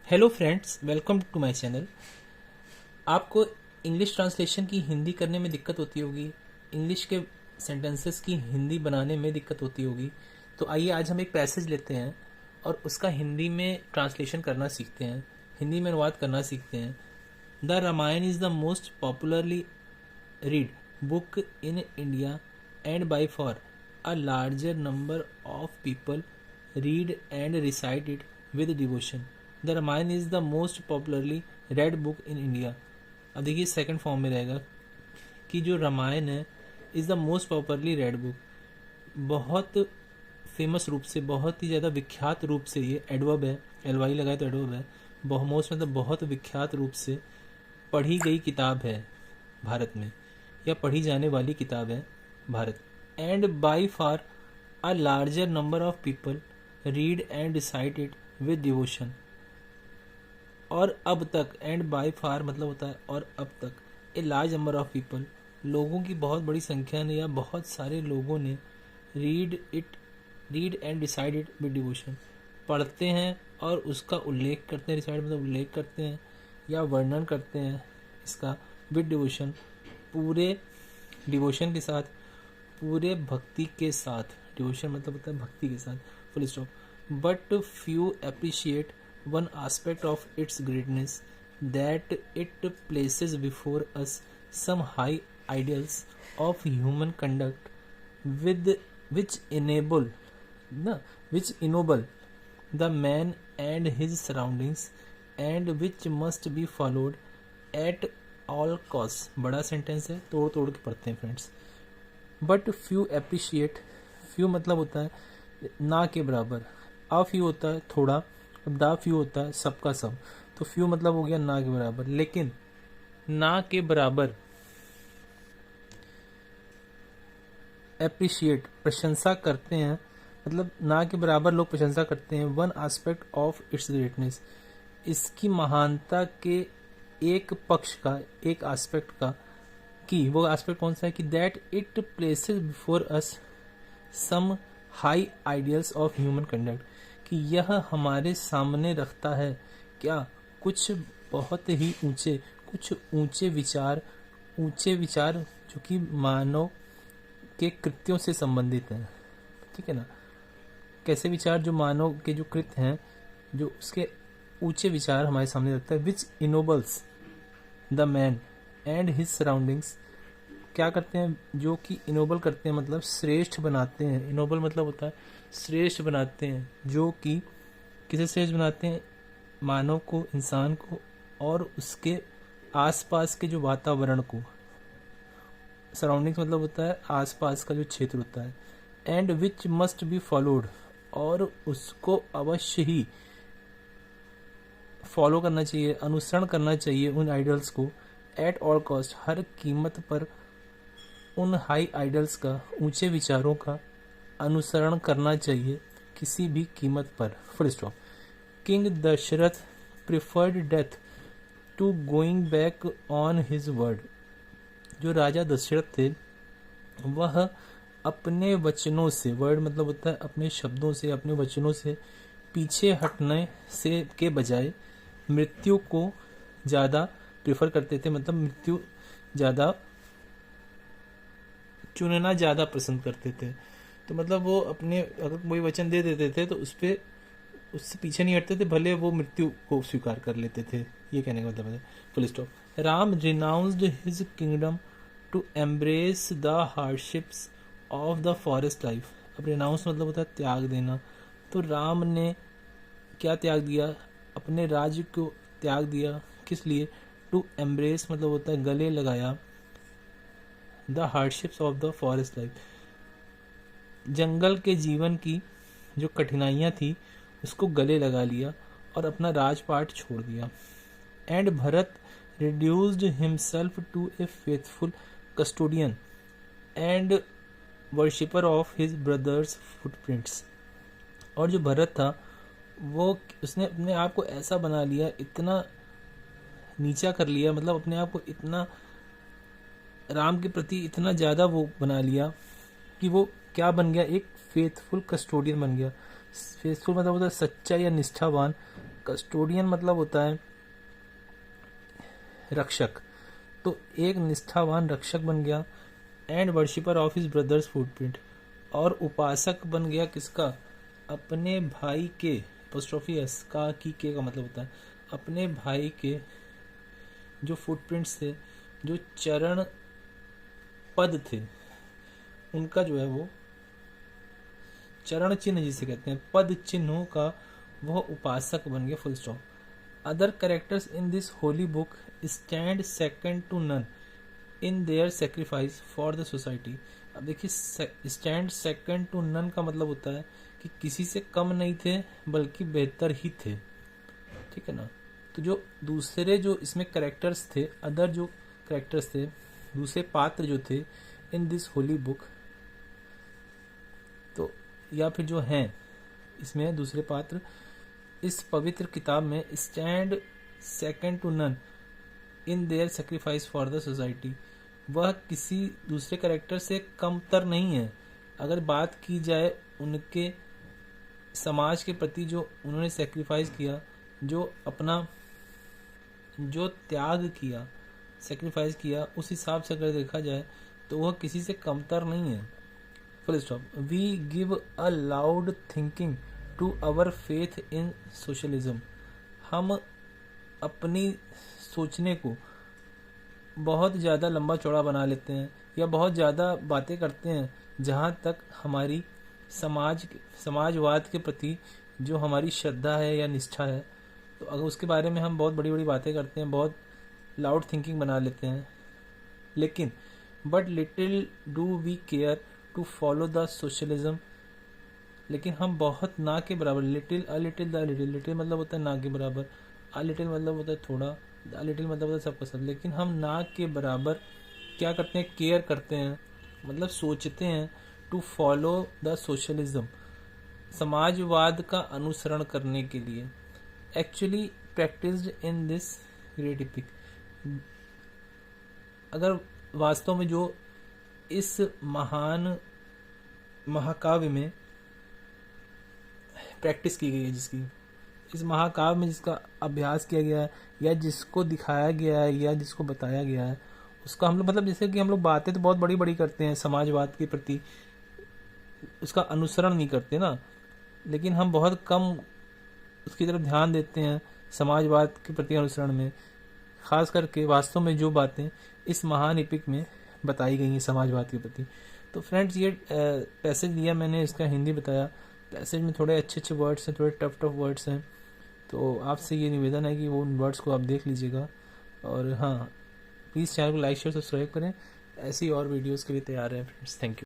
Hello friends, welcome to my channel. आपको English translation की हिंदी करने में दिक्कत होती होगी, इंग्लिश के सेंटेंसेस की हिंदी बनाने में दिक्कत होती होगी। तो आइए आज हम एक पैसेज लेते हैं और उसका हिंदी में ट्रांसलेशन करना सीखते हैं, हिंदी में अनुवाद करना सीखते हैं। The Ramayana is the most popularly read book in India and by far a larger number of people read and recite it with devotion. The Ramayana is the most popularly read book in India. अब देखिए second form में रहेगा कि जो रामायण है is the most popularly read book, बहुत famous रूप से, बहुत ही ज़्यादा विख्यात रूप से, ये एडवर्ब है, एल वाई लगाए तो एडवर्ब है, मोस्ट मतलब बहुत विख्यात रूप से पढ़ी गई किताब है भारत में, या पढ़ी जाने वाली किताब है Bharat. And by far a larger number of people read and recite it with devotion. और अब तक, एंड बाय फार मतलब होता है और अब तक, a large number of people, लोगों की बहुत बड़ी संख्या ने या बहुत सारे लोगों ने read and decide it with devotion, पढ़ते हैं और उसका उल्लेख करते हैं, डिसाइड मतलब उल्लेख करते हैं या वर्णन करते हैं इसका, विद डिवोशन, पूरे डिवोशन के साथ, पूरे भक्ति के साथ। डिवोशन मतलब होता है भक्ति के साथ, full stop. But few appreciate one aspect of its greatness, that it places before us some high ideals of human conduct with which enable the man and his surroundings, and which must be followed at all costs। बड़ा sentence है, तोड़ तोड़ के पढ़ते हैं friends. But few appreciate, few मतलब होता है ना के बराबर, अ फ्यू होता है थोड़ा, द फ्यू होता है सबका सब, तो फ्यू मतलब हो गया ना के बराबर। लेकिन ना के बराबर एप्रिशिएट प्रशंसा करते हैं, मतलब ना के बराबर लोग प्रशंसा करते हैं, one aspect of its greatness, इसकी महानता के एक पक्ष का, एक एस्पेक्ट का, कि वो एस्पेक्ट कौन सा है कि that it places before us some high ideals of human conduct, कि यह हमारे सामने रखता है क्या, कुछ बहुत ही ऊंचे, कुछ ऊंचे विचार जो कि मानव के कृत्यों से संबंधित हैं। ठीक है ना, कैसे विचार, जो मानव के जो कृत्य हैं, जो उसके ऊंचे विचार हमारे सामने रखता है। Which ennobles the man and his surroundings, क्या करते हैं, जो कि इनोबल करते हैं मतलब श्रेष्ठ बनाते हैं। इनोबल मतलब होता है श्रेष्ठ बनाते हैं, जो कि किसे श्रेष्ठ बनाते हैं, मानव को, इंसान को और उसके आसपास के जो वातावरण को। सराउंडिंग्स मतलब होता है आसपास का जो क्षेत्र होता है। And which must be followed, और उसको अवश्य ही फॉलो करना चाहिए, अनुसरण करना चाहिए उन आइडल्स को, एट ऑल कॉस्ट, हर कीमत पर उन हाई आइडल्स का, ऊंचे विचारों का अनुसरण करना चाहिए किसी भी कीमत पर, full stop. King Dashrath preferred death to going back on his word, जो राजा दशरथ थे वह अपने वचनों से, वर्ड मतलब होता है अपने शब्दों से, अपने वचनों से पीछे हटने से के बजाय मृत्यु को ज़्यादा प्रिफर करते थे, मतलब मृत्यु ज़्यादा चुनना ज़्यादा पसंद करते थे। तो मतलब वो अपने, अगर कोई वचन दे देते थे तो उससे पीछे नहीं हटते थे, भले वो मृत्यु को स्वीकार कर लेते थे, ये कहने का मतलब है, full stop. Ram renounced his kingdom to embrace the hardships of the forest life. अब रिनाउंस मतलब होता है त्याग देना, तो राम ने क्या त्याग दिया, अपने राज्य को त्याग दिया, किस लिए, टू एम्ब्रेस मतलब होता है गले लगाया, the hardships of the forest life, जंगल के जीवन की जो कठिनाइयाँ थी उसको गले लगा लिया और अपना राजपाट छोड़ दिया। And Bharat reduced himself to a faithful custodian and worshipper of his brother's footprints, और जो भरत था वो, उसने अपने आप को ऐसा बना लिया, इतना नीचा कर लिया, मतलब अपने आप को इतना राम के प्रति इतना ज़्यादा वो बना लिया कि वो क्या बन गया, एक फेथफुल कस्टोडियन बन गया। फेथफुल मतलब होता है सच्चा या निष्ठावान, कस्टोडियन मतलब होता है रक्षक, तो एक निष्ठावान रक्षक बन गया। And worshipper of his brothers footprint, और उपासक बन गया किसका, अपने भाई के, एपोस्ट्रोफी एस का की के का मतलब होता है अपने भाई के जो फुटप्रिंट्स थे, जो चरण पद थे उनका जो है वो चरण चिन्ह जिसे कहते हैं पद चिन्हों का वह उपासक बन गया, full stop. Other characters in this holy book stand second to none in their sacrifice for the society. अब देखिए स्टैंड सेकंड टू नन का मतलब होता है कि किसी से कम नहीं थे बल्कि बेहतर ही थे, ठीक है ना। तो जो दूसरे जो इसमें कैरेक्टर्स थे, अदर जो कैरेक्टर्स थे, दूसरे पात्र जो थे इन दिस होली बुक, तो या फिर जो हैं इसमें दूसरे पात्र इस पवित्र किताब में stand second to none in their sacrifice for the society, वह किसी दूसरे कैरेक्टर से कमतर नहीं है अगर बात की जाए उनके समाज के प्रति जो उन्होंने सेक्रीफाइस किया, जो अपना जो त्याग किया, सेक्रीफाइस किया, उस हिसाब से अगर देखा जाए तो वह किसी से कमतर नहीं है, full stop. We give a loud thinking to our faith in socialism, हम अपनी सोचने को बहुत ज़्यादा लंबा चौड़ा बना लेते हैं या बहुत ज़्यादा बातें करते हैं जहाँ तक हमारी समाजवाद के प्रति जो हमारी श्रद्धा है या निष्ठा है, तो अगर उसके बारे में हम बहुत बड़ी बड़ी बातें करते हैं, बहुत लाउड थिंकिंग बना लेते हैं, लेकिन but little do we care to follow the socialism, लेकिन हम बहुत ना के बराबर, little a little the little, little मतलब होता है ना के बराबर, अ लिटिल मतलब होता है थोड़ा, द लिटिल मतलब होता है सबका सब, लेकिन हम ना के बराबर क्या करते हैं, केयर करते हैं, मतलब सोचते हैं, टू फॉलो द सोशलिज्म, समाजवाद का अनुसरण करने के लिए, actually practised in this great epic, अगर वास्तव में जो इस महान महाकाव्य में प्रैक्टिस की गई है, जिसकी इस महाकाव्य में जिसका अभ्यास किया गया है या जिसको दिखाया गया है या जिसको बताया गया है, उसका हम लोग मतलब जैसे कि हम लोग बातें तो बहुत बड़ी बड़ी करते हैं समाजवाद के प्रति, उसका अनुसरण नहीं करते ना, लेकिन हम बहुत कम उसकी तरफ ध्यान देते हैं समाजवाद के प्रति अनुसरण में, खास करके वास्तव में जो बातें इस महान एपिक में बताई गई हैं समाजवाद के प्रति। तो फ्रेंड्स ये पैसेज दिया मैंने, इसका हिंदी बताया, पैसेज में थोड़े अच्छे अच्छे वर्ड्स हैं, थोड़े टफ टफ वर्ड्स हैं, तो आपसे ये निवेदन है कि वो उन वर्ड्स को आप देख लीजिएगा, और हाँ प्लीज़ चैनल को लाइक शेयर सब्सक्राइब करें, ऐसी और वीडियोज़ के लिए तैयार हैं फ्रेंड्स। Thank you.